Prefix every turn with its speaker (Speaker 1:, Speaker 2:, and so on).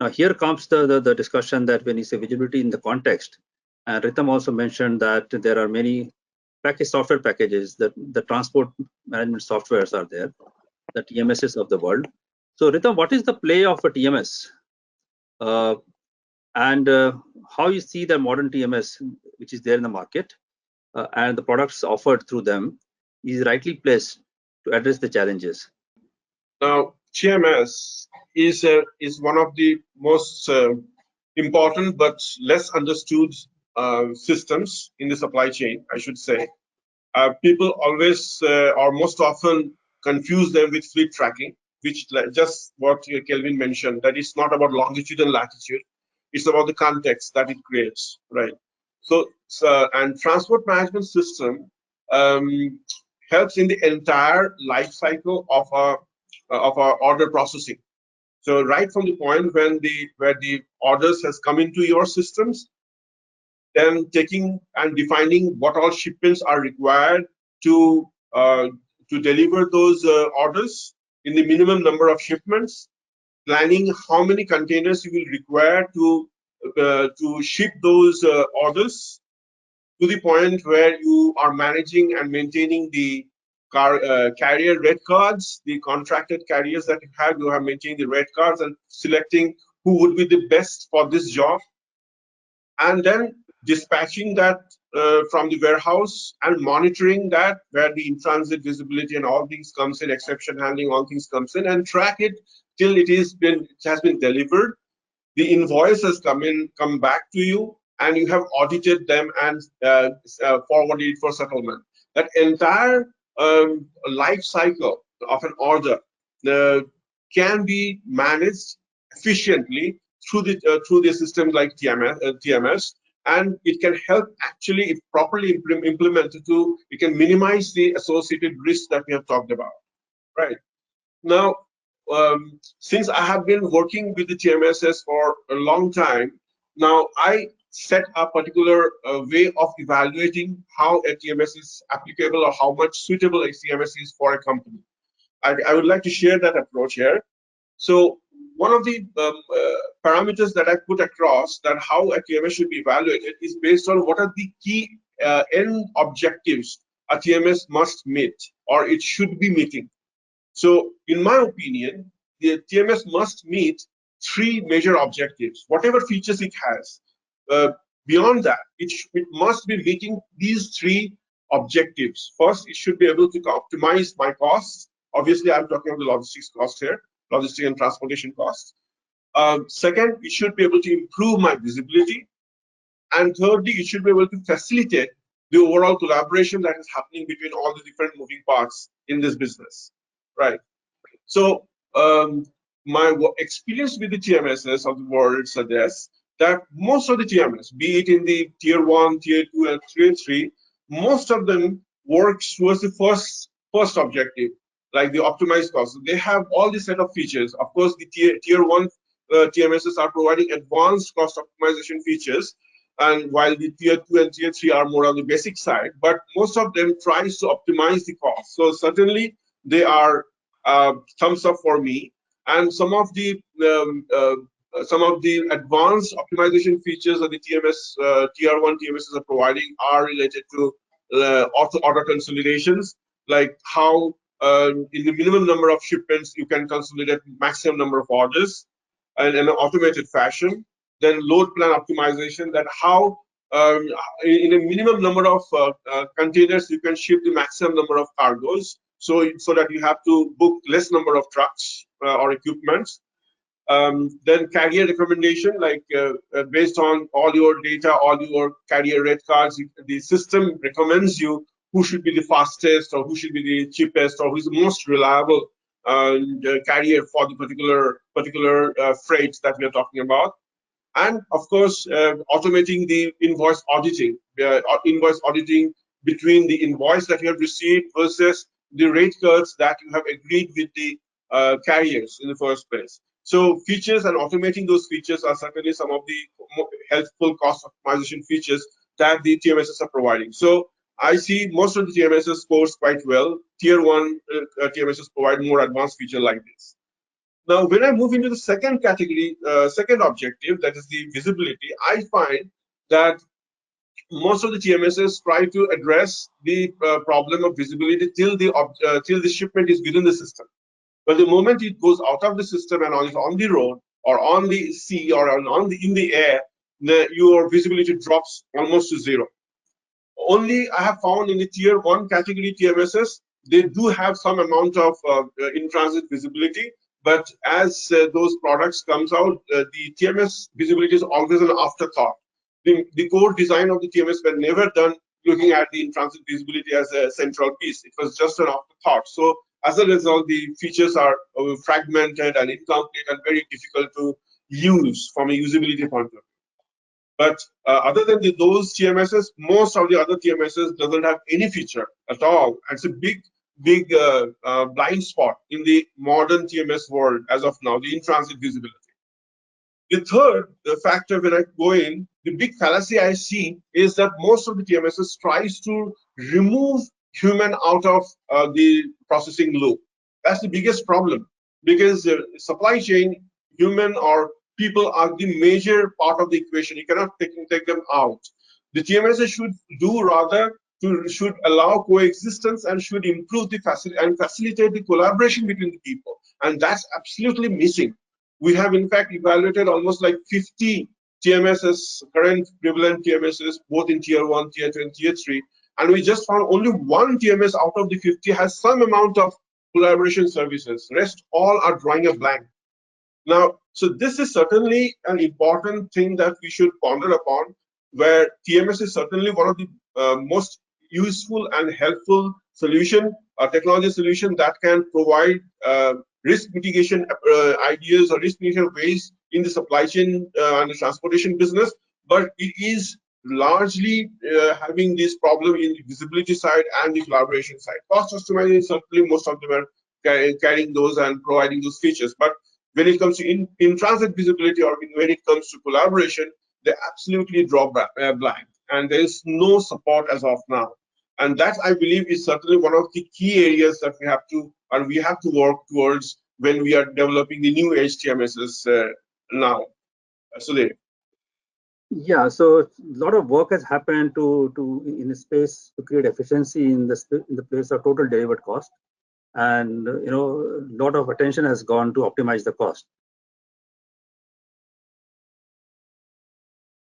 Speaker 1: Now here comes the discussion that when you say visibility in the context, and Ritam also mentioned that there are many software packages, that the transport management softwares are there, the TMSs of the world. So Ritam, what is the play of a TMS? And how you see the modern TMS, which is there in the market, and the products offered through them, is rightly placed to address the challenges?
Speaker 2: Now, TMS is one of the most important but less understood systems in the supply chain, I should say. People always or most often confuse them with fleet tracking, which just what Kelvin mentioned, that it's not about longitude and latitude, it's about the context that it creates, right? So, and transport management system helps in the entire life cycle of our order processing. So right from the point when where the orders has come into your systems, then taking and defining what all shipments are required to deliver those orders in the minimum number of shipments, planning how many containers you will require to ship those orders, to the point where you are managing and maintaining the carrier rate cards, the contracted carriers that you have maintained the rate cards and selecting who would be the best for this job, and then dispatching that from the warehouse and monitoring that, where the in-transit visibility and all things comes in, exception handling, all things comes in, and track it till it has been delivered. The invoice has come back to you, and you have audited them and forwarded it for settlement. That entire life cycle of an order can be managed efficiently through the systems like TMS, and it can help, actually, if properly implemented, it can minimize the associated risks that we have talked about. Right now, since I have been working with the TMSs for a long time now, I set a particular way of evaluating how a TMS is applicable or how much suitable a TMS is for a company. I would like to share that approach here. So one of the parameters that I put across that how a TMS should be evaluated is based on what are the key end objectives a TMS must meet or it should be meeting. So in my opinion, the TMS must meet three major objectives, whatever features it has. Beyond that, it must be meeting these three objectives. First, it should be able to optimize my costs. Obviously, I'm talking about the logistics cost here, logistics and transportation costs. Second, it should be able to improve my visibility. And thirdly, it should be able to facilitate the overall collaboration that is happening between all the different moving parts in this business, right? So my experience with the TMSs of the world suggests that most of the TMS, be it in the tier 1, tier 2, and tier 3, most of them works towards the first objective, like the optimized cost. They have all the set of features. Of course, the tier 1 TMSs are providing advanced cost optimization features, and while the tier 2 and tier 3 are more on the basic side, but most of them tries to optimize the cost. So certainly they are thumbs up for me. And some of the advanced optimization features that the tier 1 TMSs are providing are related to order consolidations, like how in the minimum number of shipments you can consolidate maximum number of orders in an automated fashion. Then load plan optimization, that how in a minimum number of containers you can ship the maximum number of cargoes, so that you have to book less number of trucks or equipments. Then carrier recommendation, like based on all your data, all your carrier rate cards, the system recommends you who should be the fastest or who should be the cheapest or who is the most reliable carrier for the particular freights that we are talking about. And of course, automating the invoice auditing between the invoice that you have received versus the rate cards that you have agreed with the carriers in the first place. So features and automating those features are certainly some of the helpful cost optimization features that the TMSs are providing. So I see most of the TMSs scores quite well. Tier 1 TMSs provide more advanced feature like this. Now, when I move into the second category, second objective, that is the visibility, I find that most of the TMSs try to address the problem of visibility till the shipment is within the system. But the moment it goes out of the system and is on the road or on the sea or in the air, your visibility drops almost to zero. Only I have found in the tier 1 category TMSs, they do have some amount of in-transit visibility, but as those products comes out, the TMS visibility is always an afterthought. The core design of the TMS were never done looking at the in-transit visibility as a central piece. It was just an afterthought. So as a result, the features are fragmented and incomplete and very difficult to use from a usability point of view. But other than those TMSs, most of the other TMSs doesn't have any feature at all. It's a big blind spot in the modern TMS world as of now, the in-transit visibility. The third factor when I go in, the big fallacy I see is that most of the TMSs tries to remove human out of the processing loop. That's the biggest problem, because supply chain, human or people are the major part of the equation. You cannot take them out. The TMS should do rather should allow coexistence and should improve the facility and facilitate the collaboration between the people. And that's absolutely missing. We have in fact evaluated almost like 50 TMSs, current prevalent TMSs, both in tier 1, tier 2, and tier 3. And we just found only one TMS out of the 50 has some amount of collaboration services. Rest all are drawing a blank. Now, so this is certainly an important thing that we should ponder upon, where TMS is certainly one of the most useful and helpful solution, technology solution that can provide risk mitigation ideas or risk mitigation ways in the supply chain and the transportation business, but it is largely having this problem in the visibility side and the collaboration side. Cost customization, certainly most of them are carrying those and providing those features, but when it comes to in-transit visibility or when it comes to collaboration, they absolutely draw blank, and there is no support as of now. And that, I believe, is certainly one of the key areas that we have to work towards when we are developing the new age TMSs now. So there.
Speaker 1: Yeah, so a lot of work has happened in the space to create efficiency in the place of total delivered cost, and a lot of attention has gone to optimize the cost.